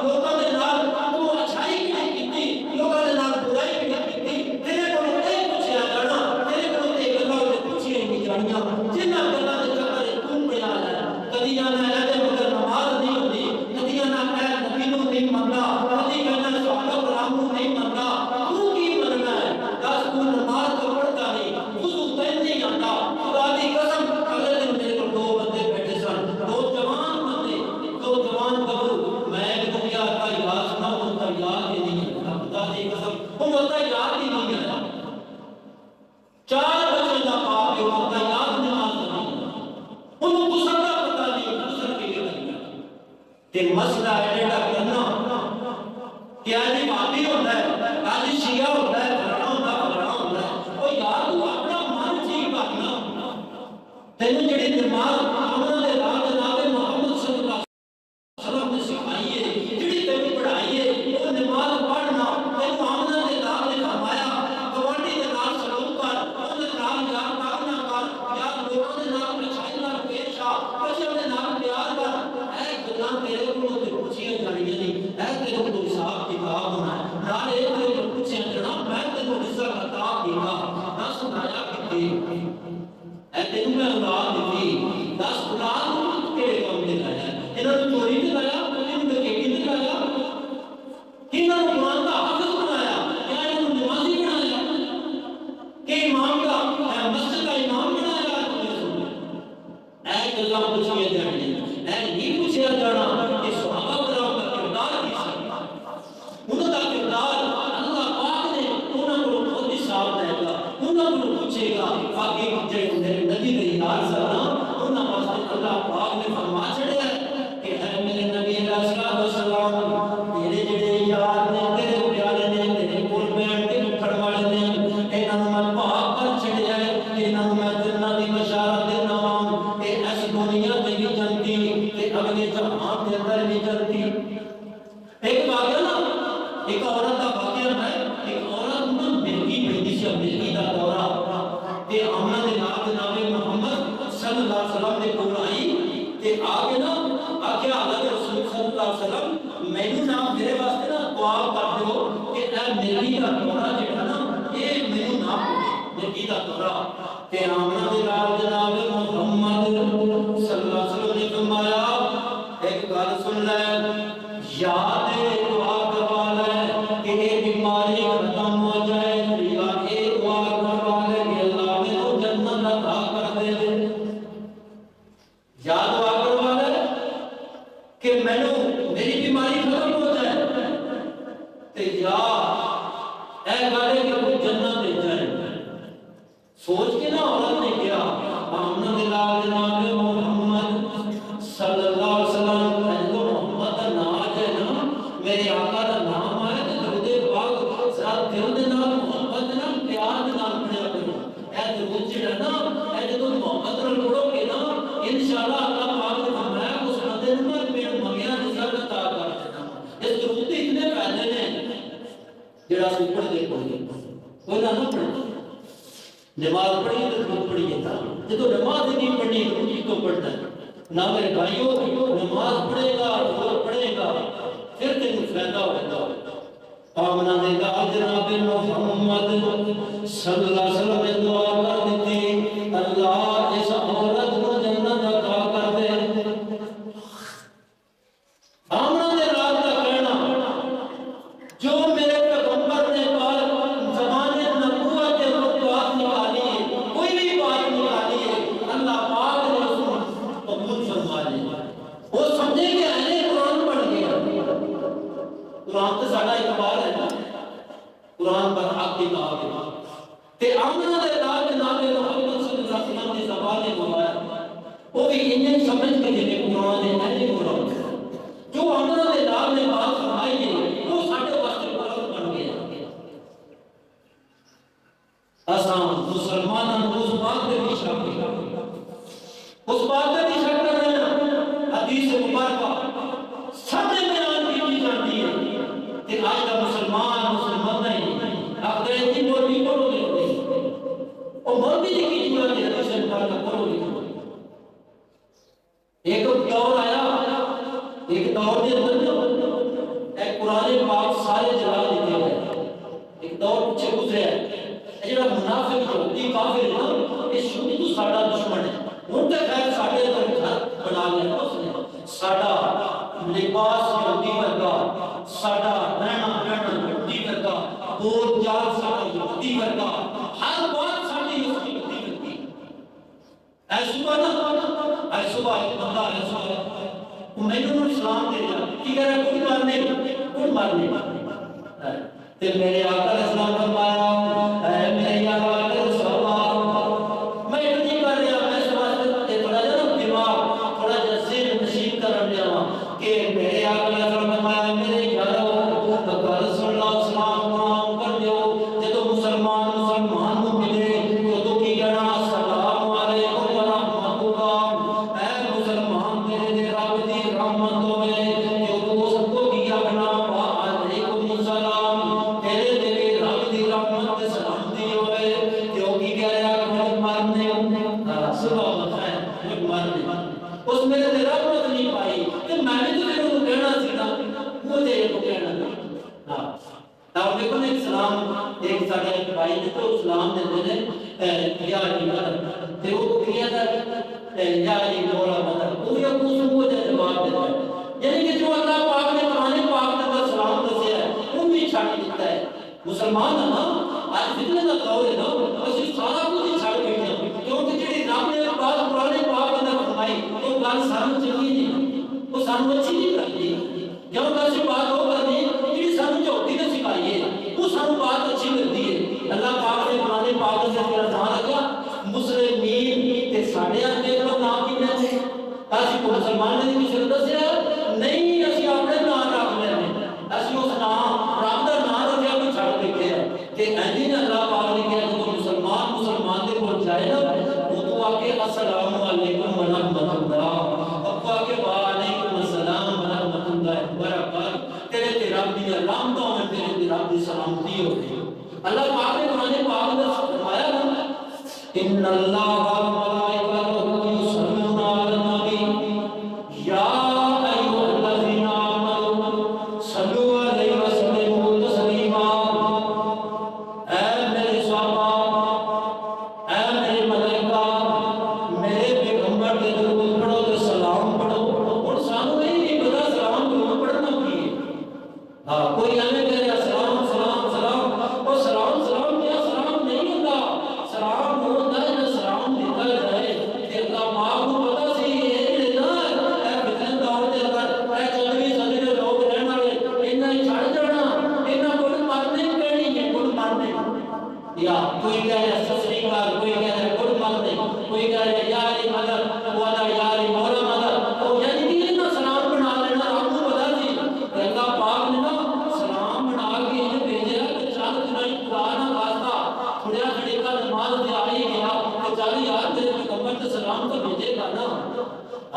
लोकां दे नाल तू अच्छाई किहड़ी कीती, लोकां दे नाल बुराई किहड़ी कीती, तेरे कोल ऐ पुछया जाना, तेरे कोल ते गल्लां ते पुछियां नहीं जाणियां, जिन्हां गल्लां दे चक्कर च तू पिया है, कदी जाना ऐ ते मगर नमाज नहीं हुंदी, कदी जाना ऐ नबी नूं नहीं मनदा, कदी कहना सहाबा कराम नूं नहीं मनदा, तू की मनना है, दस तू नमाज तो पढ़दा नहीं, वुज़ू तैन नहीं आंदा, खुदा दी कसम अगले दिन मेरे कोल दो बंदे बैठे सन, दो जवान बंदे, दो जवान बबरू, मैं एक को क्या था याद सुना, उनका याद ही नहीं है, खुदा दी कसम उनका याद ही नहीं है, 4 बच्चे दा बाप है, उनका याद नमाज नहीं, उन्हें गुस्सा का पता नहीं, गुस्सा के लिए करना ते मसला एडा करना कि आज भाभी होता है, आज शिया होता है, फलाना होता है, ओ यार तू अपना मन ठीक करना, तेनू जेड़ी नमाज आमना दे राह दे नाल मुहम्मद सल्लल्लाहु अलैहि वसल्लम ने सिखाई है, जेड़ी तेनू पढ़ाई है, वो नमाज पढ़ना, तेनू आमना दे राह दे फरमाया, गवांडी दे नाल सलूक कर, उहदे नाल यार करना कर, यार लोकां दे नाल अच्छाई नाल पेश आ, बच्चों दे नाल प्यार कर, ऐ गल्लां तेरे कोलों ते पुछियां जाणियां नहीं, ऐ तेरे कोल हिसाब किताब होना है, नाल ए तेरे कोल पुछियां जाना, मैं तेनू रिज़्क़ अता कीता, दस सुनाया किते, ऐ तेनू मैं औलाद दित्ती, दस औलाद नूं किहड़े काम ते लाया, इन्हां नूं चोरी ते लाया, इन्हां नूं डकैती ते लाया, इन्हां नूं कुरान दा हाफिज़ बनाया, क्या इन्हां नूं नमाज़ी बनाया, कि इमाम का मस्जिद का इमाम बनाया, ऐ गल्लां पुछियां जाणियां, ऐ नहीं पुछया जाना कि सहाबा कराम दा किरदार की सी, उन्हां दा किरदार جانتی تے اگلے جہان دے اندر بھی جانتی۔ ایک واقعہ نا، ایک عورت کا واقعہ ہے، ایک عورت نا ملکی بیٹی سے ملکی دا دورہ تے آمنہ دے نال جناب محمد صلی اللہ علیہ وسلم دے کول آئی تے آگے نا آکھیا اللہ دے رسول صلی اللہ علیہ وسلم مینوں نا میرے واسطے نا دعا کر دیو کہ اے ملکی دا دورہ جڑا نا اے مینوں نا ملکی دا دورہ تے آمنہ دے نال جناب محمد صلی اللہ علیہ وسلم نے فرمایا ایک گل سن لے، یاد دعا کروا لے کہ یہ بیماری ختم ہو جائے، یا یہ دعا کروا لے کہ اللہ میرے جنت عطا کر دے، یا دعا کروا لے کہ میری بیماری ختم ہو جائے، تے یا اے گالے کہ کوئی جنت دے جائے۔ سوچ کے نا عورت نے کیا آمنہ دلال جناب محمد صلی اللہ علیہ وسلم محمد کا نام ہے نا، میرے آقا کا نام آئے تو درود پاک ذرا دل دے نال محبت دے نال پیار دے نال پڑھیا کرو۔ اے درود جڑا نا اے جدوں محبت نال پڑھو گے نا انشاءاللہ اللہ پاک نے فرمایا اس بندے نوں میں میرے منگیا نہیں سب عطا کر دینا۔ اس درود دے اتنے فائدے نے جڑا اسی پڑھدے کوئی نہ پڑھے، نماز پڑھی تو درود پڑھیے تھا، جدوں نماز نہیں پڑھنی درود تو پڑھنا ہے نہ میرے بھائیوں، نماز پڑھے گا درود پڑھے گا پھر تینوں فائدہ ہوگا۔ آمنہ دے نال جناب محمد صلی اللہ علیہ وسلم نے دعا کر دیتی اللہ اس عورت کو جنت عطا کر دے۔ آمنہ دے نال کا کہنا جو میرے پیغمبر نے پاک زمانے نبوت کے بات نکالی ہے، کوئی بھی بات نکالی ہے اللہ پاک نے اس کو قبول فرما لیا۔ وہ سمجھے کہ اہل قرآن پڑھ گیا، قرآن تو ساڈا اعتبار ہے نا، قرآن پر حق کتاب ہے تے آمنہ دے نال جناب محمد صلی اللہ علیہ وسلم نے زبان گوایا وہ بھی انہیں سمجھ کے جنہیں قرآن ہے نہیں قرآن جو آمنہ دے نال نے بات فرمائی ہے وہ ساڈے واسطے قرآن بن گیا۔ اساں مسلمانوں اس بات پہ بھی شک اس بات پہ بھی شک کر رہے ہیں، حدیث مبارکہ سب نے بیان کی جاتی ہے کہ آج کا مسلمان نہیں آپ گئے تھی مولوی پڑھو گے اور مولوی نے کی جاتی ہے حدیث مبارکہ پڑھو گے۔ ایک دور آیا، ایک دور کے اندر ایک قرآن پاک سارے جلا دیتے ہیں، ایک دور پیچھے گزرے ہے جڑا منافق یہودی کافر ہے نا یہ شروع تو ساڈا دشمن ہے، ہن تے خیر ساڈے اندر گھر بنا لیا اس نے، ساڈا لباس یہودی ورگا، ساڈا رہنا یہودی ورگا، بول چال ساڈا یہودی ورگا، ہر بات ساڈی یہودی ورگی۔ اے صبح نا اے صبح ایک بندہ ہے صبح وہ مینوں اسلام دے دیا کی کہہ رہا کوئی مارنے تے میرے آقا نے اسلام فرمایا اے میرے آقا کے رسول اللہ میں اتنی کر رہا میں سمجھتا تے تھوڑا جا دماغ تھوڑا جا ذہن نشین کر رہا کہ میرے آقا نے فرمایا میرے یارو گل سن لو اسلام قائم کر دیو جدوں مسلمان نو ملے تو کی کہنا السلام علیکم ورحمۃ اللہ، اے مسلمان تیرے دے رب دی رحمت ہوے جو سب کو کیا کہنا وعلیکم السلام، تیرے دے رب دی رحمت سلامتی ہوے جو کی کہہ رہا کہ مرنے سبحان اللہ مرنے اس میرے دے رحمت نہیں پائی تے میں نے تو تینوں کہنا سی نا مجھے یہ کہنا نا ہاں تاں دیکھو نا اسلام ایک ساڈا ایک بھائی نے تو اسلام دے نے یا ایمان تے وہ کیا تھا یا مولا مطلب وہ یہ کچھ وہ جواب دیتا ہے یعنی کہ جو اللہ پاک نے قرآن پاک کے اندر سلام دسیا ہے وہ بھی چھاڑ دیتا ہے مسلمان ہے نا آج فتنے کا دور ہے نا اسی سارا کچھ ہی چھاڑ بیٹھے ہیں کیونکہ جڑی رب نے بات قرآن پاک کے اندر فرمائی وہ گل سانو چنگی نہیں وہ سانو اچھی نہیں لگتی جب ایسی بات ہو کرنی جڑی سانو جھوٹی نے سکھائی ہے وہ سانو بات اچھی لگتی ہے۔ اللہ پاک نے قرآن پاک سے میرا نام رکھا مسلمین تے ساڈے اندر دا نام کی نے اسی کو مسلمان نے کسی دسیا نہیں اسی اپنے نام رکھ لے اسی اس نام رب دا نام رکھیا کو چھڑ بیٹھے ہیں کہ انہی نے اللہ پاک نے کہا کہ مسلمان دے کول جائے نا وہ تو آ کے السلام علیکم ورحمۃ اللہ دی علامتوں میں تیرے دی رب دی سلامتی ہو گئی اللہ پاک نے قرآن پاک میں فرمایا نا ان اللہ وملائکتہ یصلون علی النبی یا ایھا الذین آمنوا صلوا علیہ وسلموا تسلیما اے میرے صحابہ اے میرے ملائکہ میرے پیغمبر کے درود پڑھو تے سلام پڑھو اور سانو یہ نہیں پتا سلام کیوں پڑھنا کی ہاں کوئی ہمیں کہہ رہا سلام سلام سلام اور سلام سلام کیا سلام نہیں ہوتا سلام ہوتا ہے جو سلام دیتا جائے کہ اللہ ماں کو پتا سی یہ لینا ہے بتن دور دے اگر اے چودویں صدی دے لوگ رہن والے انہاں چھڑ جانا انہاں کو مارنے کہنی ہے کو مارنے یا کوئی کہہ رہا سسری کار کوئی کہہ رہا کو مارنے کوئی کہہ رہا یاری مدد والا یاری مولا مدد او یعنی کہ سلام بنا لینا آپ کو پتا سی کہ اللہ پاک نے نا سلام بنا کے یہ بھیجا کہ چاند دنائی قرآن واسطہ تھوڑیا کھڑی کا نماز دے آئی گیا کہ چالی یاد تیرے پیغمبر تے سلام تو بھیجے گا نا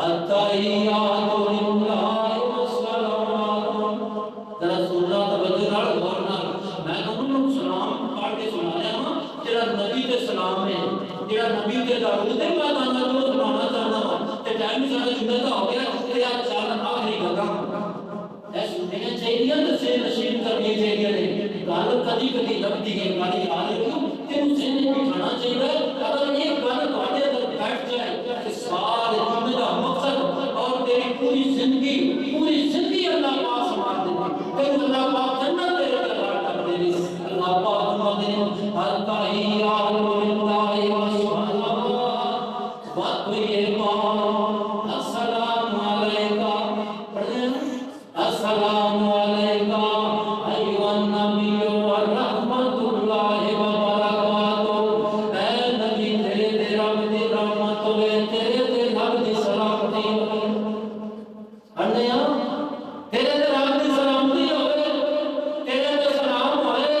التحیات للہ والسلامات ذرا سننا توجہ نال غور نال میں تمہیں سلام پڑھ کے سنایا ہاں جڑا نبی تے سلام ہے جڑا نبی تے درود تے میں تانوں کو سنانا چاہنا ہاں تے ٹائم سارا جنہ دا ہو گیا تے آج چال آخری گل ہے سننے چاہیے تے سے نشین کرنی چاہیے نے گل کدی کدی لگتی ہے گالی یاد رکھو تے اسے نہیں بٹھانا چاہیے اگر یہ گل تواڈے اندر بیٹھ جائے کہ سارے جملے دا مقصد اور تیری پوری زندگی اللہ پاک سنوار دے تے اللہ پاک جنت تیرے تے عطا کر دے اللہ پاک فرماتے ہیں التحیات للہ والسلامات والطیبات السلام علیکہ پڑھیں السلام علیکہ ایھا النبی ورحمۃ اللہ وبرکاتہ اے نبی تیرے تے رب دی رحمت ہوے تیرے تے رب دی سلامتی ہوے انیا تیرے تے رب دی سلامتی ہوے تیرے تے سلام ہوے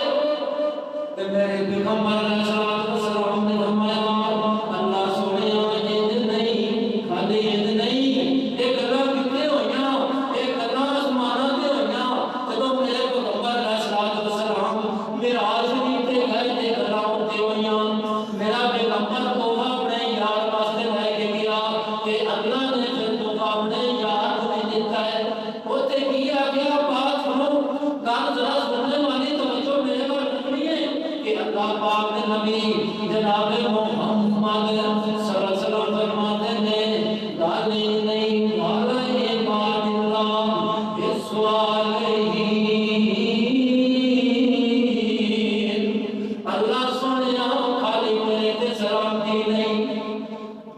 تے میرے پیغمبر علیہ الصلوۃ والسلام نے فرمایا اللہ سونیا یہ نہیں خالی یہ نہیں ایک گلاں کتے ہویاں ایک گلاں آسماناں تے ہویاں جدوں میرے پیغمبر علیہ الصلوۃ والسلام معراج تے گئے تے گلاں تے ہویاں میرا پیغمبر تحفہ اپنے یار واسطے لے کے گیا کہ اللہ نے پھر تحفہ اپنے یار کو دیتا ہے اوتے کیا گیا بات سنو گل ذرا سننے والی توجہ میرے پر رکھنی ہے کہ اللہ پاک نے نبی جناب محمد صلی اللہ علیہ وسلم فرماتے ہیں گالی نہیں والا ایمان اللہ بسوالہین اللہ سنیا خالی میرے تے سلامتی نہیں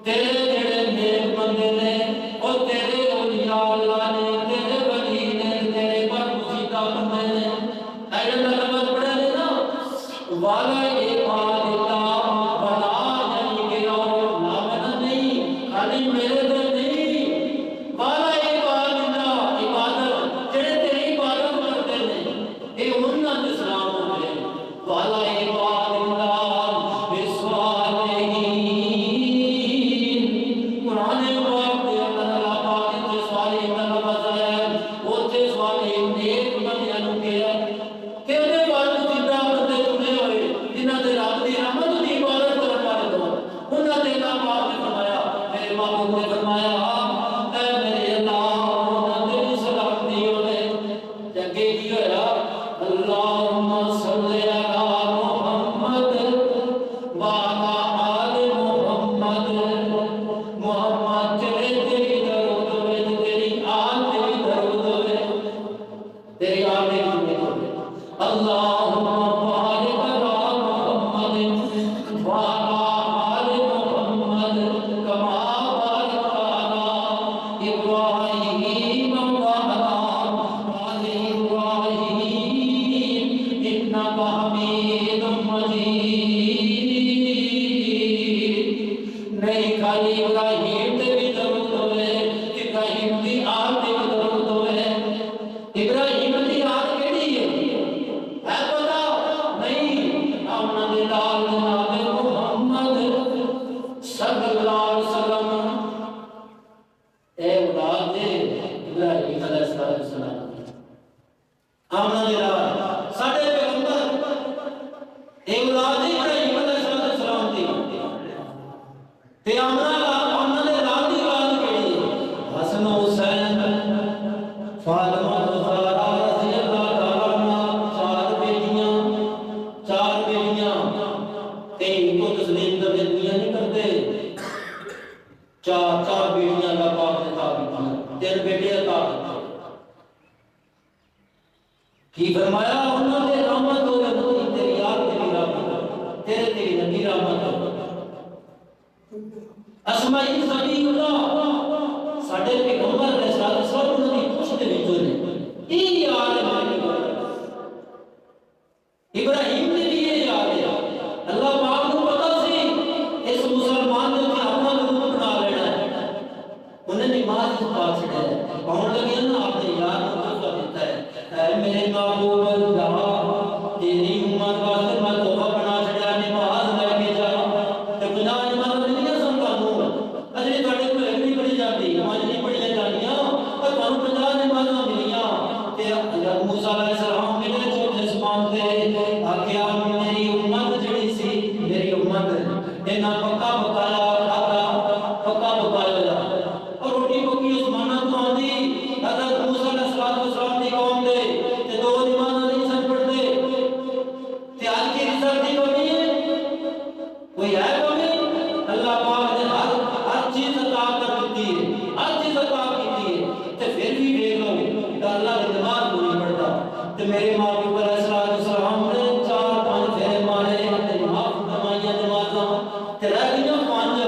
تیرے جڑے نیک بندے نے او تیرے اولیاء اللہ نے تیرے ولی نے تیرے پر پوشیدہ بندے نے اے لفظ پڑھے نے نا والا ایمان اللہ بلا یعنی کہ اور نام نہیں خالی میرے تے نہیں والا ایمان اللہ عبادت جڑے تیری عبادت کرتے نے اے انہاں دے سلام ہوے والا ایمان اللہ بسوالہین قرآن پاک دے اللہ پاک دے سوالے دا لفظ ہے اوتھے سوالے نیک بندیاں نوں کہیا تے دے بعد جنہ بندے چنے ہوئے جنہاں دے رب دی رحمت دی عبادت کرن والے لوگ انہاں دے اللہ پاک نے فرمایا میرے محبوب نے فرمایا اے میرے اللہ انہاں دے سلامتی ہوے تے اگے کی ہویا اللہم صلی علی محمد وعلی آل محمد محمد تیری درود ہوے تیری آل تیری درود ہوے تیری آل تیری درود ہوے اللہم بارک علی محمد وعلی آل محمد کما بارکت علی ابراہیم وعلی آل ابراہیم انک حمید مجید نہیں خالی ابراہیم تے بھی درود ہوے ابراہیم دی آل تے بھی درود ہوے ابراہیم دی آل کیڑی ہے پتہ نہیں امن دے لال جناب محمد صلی اللہ علیہ وسلم اے اولاد ابراہیم علیہ السلام आमना दे नाल साडे पैगंबर एक औलाद इब्राहिम अलैहिस्सलाम दी ते आमना दे नाल दी औलाद केड़ी है हसन हुसैन फातिमा ज़हरा रज़ी अल्लाह तआला अन्हा चार बेटियां ते इनको तस्लीम कर दुनिया नहीं करते चार बेटियां का पाक ने था तीन बेटे अता की फरमाया उन्होंने रहमत हो गई तेरी याद तेरी रहमत तेरी नबी रहमत असमाई सबीउल्लाह साडे पैगंबर ने सब उन्होंने पुछ दे विचों ने ई याद है इब्राहिम ने भी ये याद है अल्लाह पाक को पता सी इस मुसलमान ने अपना रूप बना लेना है उन्हें नमाज पढ़ा छड़ा कौन लगे ना आपने याद को देता है ऐ मेरे महबूब जहां तेरी उम्मत वास्ते मैं तोहफा बना छड़ा नमाज लेके जा ते गुनाह नमाज नहीं समझा दूंगा अजली ਤੁਹਾਡੇ ਕੋਲ ਇੱਕ ਨਹੀਂ ਪੜੀ ਜਾਂਦੀ ਪੰਜ ਨਹੀਂ ਪੜੀਆਂ ਜਾਂਦੀਆਂ ਪਰ ਤੁਹਾਨੂੰ 50 ਨਮਾਜ਼ਾਂ ਮਿਲੀਆਂ ਤੇ ਜਦ ਮੂਸਾ अलैहिस्सलाम मिले चौथे आसमान ते आख्या मेरी उम्मत जड़ी सी मेरी उम्मत इना पक्का पकाया खाता पक्का पकाया और रोटी पकी आसमाना तो आंदी हजरत मूसा अलैहिस्सलाम दी कौम दे ते दो नमाज़ नहीं सन पढ़दे ते आज की रिजल्ट दी कमी है कोई है कमी अल्लाह पाक ने हर चीज अता कर दी है हर चीज अता की है ते फिर भी देख लो अल्लाह ने नमाज नहीं पढ़ता ते मेरे महबूब अलैहिस्सलाम ने 4-5 फेरे मारे ते माफ फरमाइया नमाज़ां ते रह गईयां 5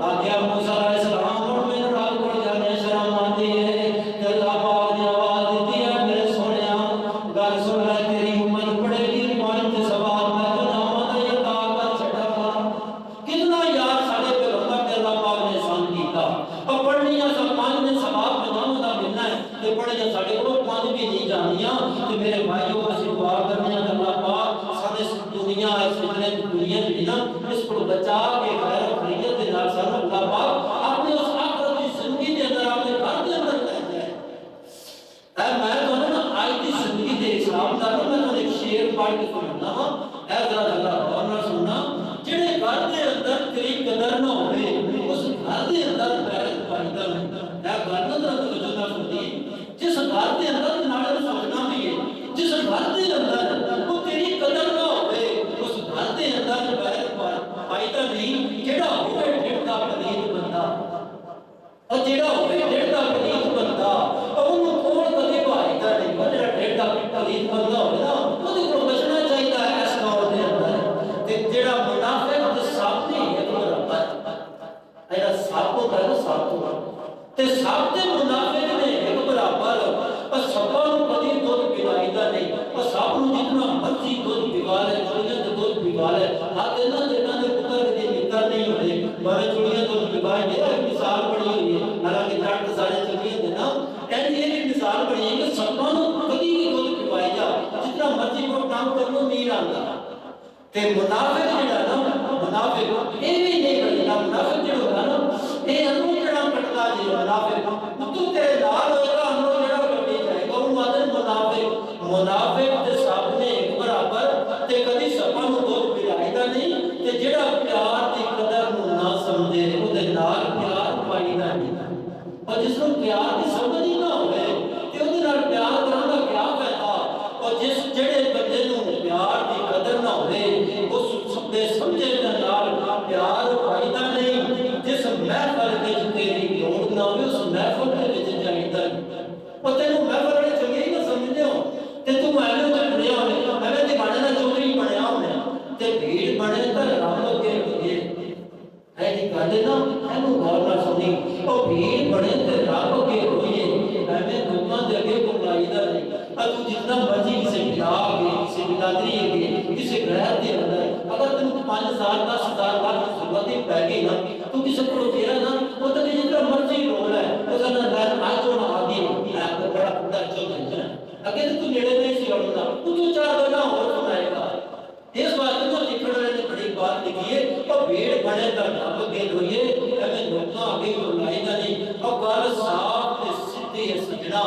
आख्या मूसा अलैहिस्सलाम और मैंने रात को जाने शर्म आती है ते अल्लाह पाक ने आवाज दी है मेरे सोनिया गल सुन ले तेरी उम्मत पड़ेगी 5 सवाल मैं तो नामा दा ये ताकत छड़ागा कितना यार साडे पैगंबर ते अल्लाह पाक ने सन कीता और पढ़नियां सब 5 ने सवाब बनाना दा मिलना है ते पढ़ियां साडे को 5 भी नहीं जानियां ते मेरे भाइयों असि दुआ करने अल्लाह पाक साडे दुनिया इस फितने दुनिया जी ना इस को बचा के खैर खैरियत दे नाल सानू अल्लाह पाक अपने उस आखिरत की जिंदगी दे अंदर अपने घर दे अंदर ले जाए ऐ मैं तो ना आज की जिंदगी दे हिसाब नाल मैं तो एक शेर पढ़ के सुनाना वा ऐ जरा अल्लाह गौर नाल सुनना जेड़े घर दे अंदर तेरी कदर ना होवे उस घर दे अंदर बैठ पाइदा नहीं ऐ घर ना तवज्जो नाल सुनी जिस घर दे अंदर नाल सोचना भी है जिस घर दे अंदर वो तेरी कदर ना होवे उस घर दे अंदर बैठ पाइदा नहीं जेड़ा होवे ढेड दा पलीत बंदा और जेड़ा होवे ढेड दा पलीत बंदा ਉਹਨੂੰ ਕੋਲ ਕਦੇ ਭਾਈਦਾ ਨਹੀਂ ਉਹ ਜਿਹੜਾ ਢੇਡ ਦਾ ਪਲੀਤ ਬੰਦਾ ਹੋਵੇ ਨਾ ਉਹਦੇ ਕੋਲ ਬਚਣਾ ਚਾਹੀਦਾ ਹੈ ਇਸ ਦੌਰ ਦੇ ਅੰਦਰ ਤੇ ਜਿਹੜਾ ਮੁਨਾਫਿਕ ਤੇ ਸਭ ਦੀ ਇੱਕ ਬਰਾਬਰ ਜਿਹੜਾ ਸਭ ਤੋਂ ਪਹਿਲਾਂ ਸਭ ਤੋਂ ਤੇ ਸਭ ਦੇ ਮੁਨਾਫਿਕ ਨੇ ਇੱਕ ਬਰਾਬਰ ਪਰ ਸਭਾਂ ਨੂੰ ਕਦੀ ਦੁੱਧ ਪਿਲਾਈਦਾ ਨਹੀਂ ਪਰ ਸਭ ਨੂੰ ਜਿੰਨਾ ਮਰਜ਼ੀ ਦੁੱਧ ਪਿਲਾ ਲੈ ਚੁੜੀਆਂ ਤੇ ਦੁੱਧ ਪਿਲਾ ਲੈ ਹੱਥ ਇਹਨਾਂ ਜਿਹਨਾਂ ਦੇ ਪੁੱਤਰ ਦੇ ਮਿੱਤਰ ਨਹੀਂ ਹੋਏ ਬਾਰੇ ਚੁੜੀਆਂ ਦੁੱਧ ਪਿਲਾਏ ਇਹ ਮਿਸਾਲ ਬਣੀ ਹੋਈ ਹੈ ਹਾਲਾਂਕਿ ਜੱਟ ਸਾਰੇ ਚੁੜੀਆਂ ਦੇ ਨਾ ਕਹਿੰਦੀ ਇਹ ਵੀ ਮਿਸਾਲ ਬਣੀ ਹੈ ਕਿ ਸਭਾਂ ਨੂੰ ਕਦੀ ਵੀ ਦੁੱਧ ਪਿਲਾਈ ਜਾ ਜਿੰਨਾ ਮਰਜ਼ੀ ਕੋਈ ਕੰਮ ਕਰ ਲੋ ਨਹੀਂ ਆਉਂਦਾ ਤੇ ਮੁਨਾਫਿਕ ਜਿਹੜਾ ਨਾ ਮੁਨਾਫਿਕ ਇਹ ਵੀ ਨਹੀਂ ਬਣਦਾ ਮੁਨਾਫਿਕ ਜਿਹੜਾ ਹੁੰਦਾ ਨਾ ਇਹ ਅੰਦਰੋਂ ਜਿਹੜਾ ਕੱਟਦਾ ਜੀ ਮੁਨਾਫਿਕ ਤੂੰ ਤੇਰੇ ਨਾਲ ਹੋਏਗਾ ਅੰਦਰੋਂ ਜਿਹੜਾ ਕੱਟੀ ਜਾਏਗਾ ਉਹ ਆਦਮ ਮੁਨਾਫਿਕ ਤੇ ਸਭ ਨੇ ਇੱਕ ਬਰਾਬਰ ਤੇ ਕਦੀ ਸਭਾਂ ਨੂੰ ਦੁੱਧ ਪਿਲਾਈਦਾ ਨਹੀਂ ਤੇ ਜਿਹੜਾ ਪਿਆਰ ਦੀ ਕਦਰ ਨੂੰ ਨਾ ਸਮਝੇ ਉਹਦੇ ਨਾਲ ਪਿਆਰ ਪਾਈਦਾ ਨਹੀਂ और जिसको प्यार की समझ ही ना होवे ते ਉਹਦੇ ਨਾਲ प्यार ਕਰਨ ਦਾ ਕੀ ਫਾਇਦਾ और जिस ਜਿਹੜੇ ਬੰਦੇ ਨੂੰ प्यार ਦੀ ਕਦਰ ਨਾ ਹੋਵੇ ਉਸ ਸਭੇ ਸਮਝੇ ਦੇ ਨਾਲ प्यार ਫਾਇਦਾ ਨਹੀਂ ਜਿਸ ਮਹਿਫਲ ਵਿੱਚ ਤੇਰੀ ਲੋੜ ਨਾ ਹੋਵੇ ਉਸ ਮਹਿਫਲ ਦੇ ਵਿੱਚ ਜਾਈਦਾ ਉਹ ਤੈਨੂੰ ਮਹਿਫਲ ਵਾਲੇ ਚੰਗੇ ਹੀ ਨਾ ਸਮਝਦੇ ਹੋ ਤੇ ਤੂੰ ਐਵੇਂ ਤੇ ਬਣਿਆ ਹੋਵੇ ਐਵੇਂ ਤੇ ਗਾਣੇ ਦਾ ਚੌਧਰੀ ਬਣਿਆ ਹੋਣਾ ਤੇ ਭੀੜ ਬਣੇ ਤਾਂ ਰੱਬ ਅੱਗੇ ਹੋਈਏ ऐसी गल ना एनू गौर नाल सुनी ओ भीड़ बने ते रब अगे होइए एवें लोकां दे अगे बुलाईदा नहीं तू जितना मर्जी किसी बिला अगे किसी बिलादरी अगे किसी ग्रह दे अंदर अगर तैनू 5,000 10,000 लाख जरूरत ही पै गई ना तू किसी को गेरा ना वो तो जितना मर्जी रोल है उसका ना आज होना आगे है तो बड़ा खुदा चल जाए अगे तू नेड़े नहीं सी आउंदा तू चार गल्लां होर सुनाएगा इस बात को लिखने वाले ने बड़ी बात लिखी है और भीड़ बने तो रब अगे होइए एवें लोकां अगे बुलाईदा नहीं और गल साफ ते सीधी है सजना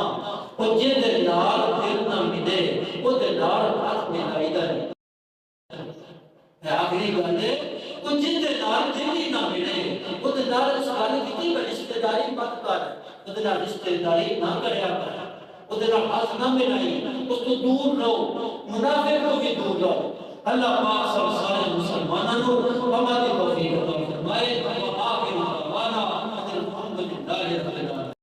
और जिहदे नाल दिल ना मिले آخری گل ہے کوئی جن دے نال دل ہی نہ ملے وہ دے نال اس گل کی رشتہ داری مت کر وہ دے نال رشتہ داری نہ کریا کر وہ دے نال ہاتھ نہ ملائی اس تو دور رہو منافق کو بھی دور رہو اللہ پاک سب سارے مسلمانوں کو ہماری توفیق عطا فرمائے۔ آخر دعوانا الحمدللہ رب العالمین۔